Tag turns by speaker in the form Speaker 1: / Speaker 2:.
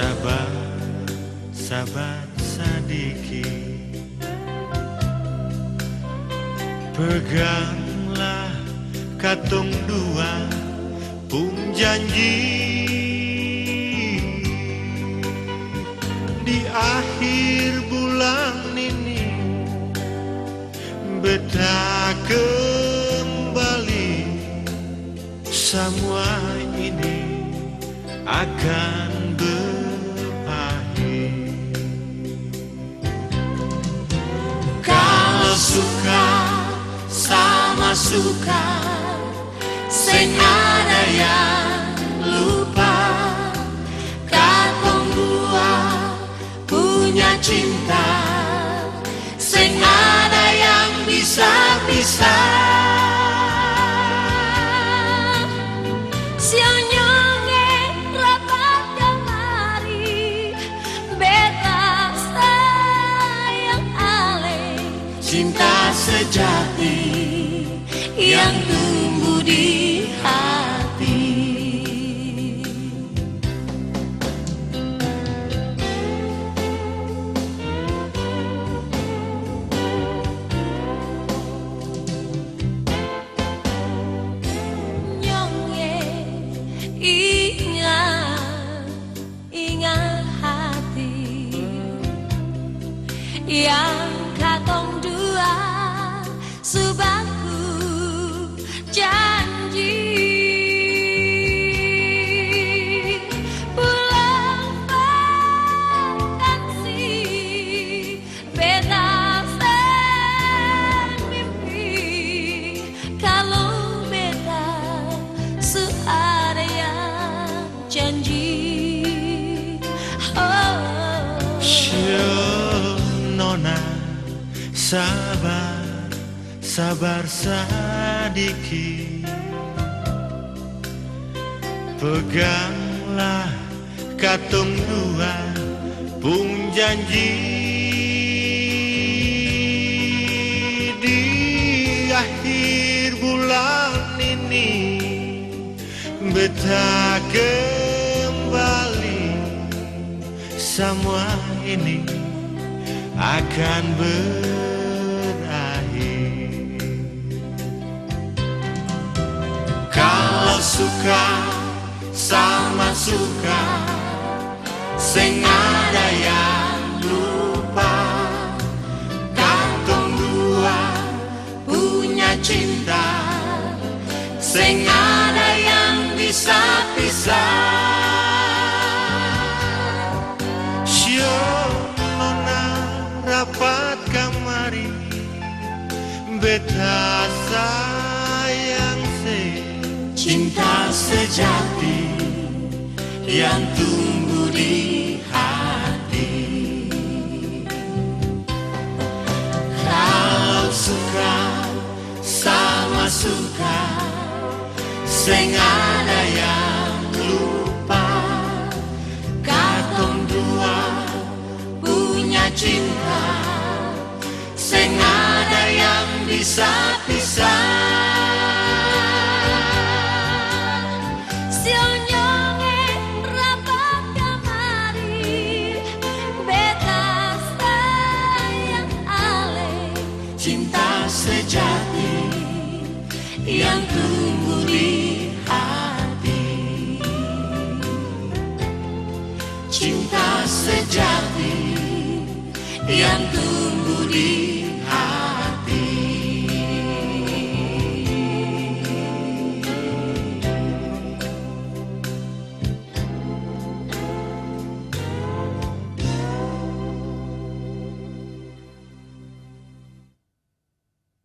Speaker 1: Sabar, sabar sedikit, peganglah katong dua pun janji. Di akhir bulan ini beta kembali, semua ini akan berpahit. Kalau suka sama suka, sing ada yang lupa. Katong dua punya cinta, sing ada yang bisa pisah. Cinta sejati yang tumbuh di hati. Nyongye, ingat hati yang katong dua subaku janji. Pulang vakansi beta mimpi, kalau beta seada yang janji. Sabar, sabar sedikit, peganglah katong dua pun janji. Di akhir bulan ini beta kembali, semua ini akan berakhir. Kalau suka sama suka, sing ada yang lupa. Katong dua punya cinta, sing ada yang bisa pisah. Dapat kamari beta sayang cinta sejati yang tumbuh di hati. Kalau suka sama suka, sing ada yang lupa. Katong dua punya cinta, sing ada yang bisa pisah.
Speaker 2: Sionyonge rapat kamari, beta sayang ale.
Speaker 1: Cinta sejati yang tumbuh di hati. Cinta sejati yang tumbuh di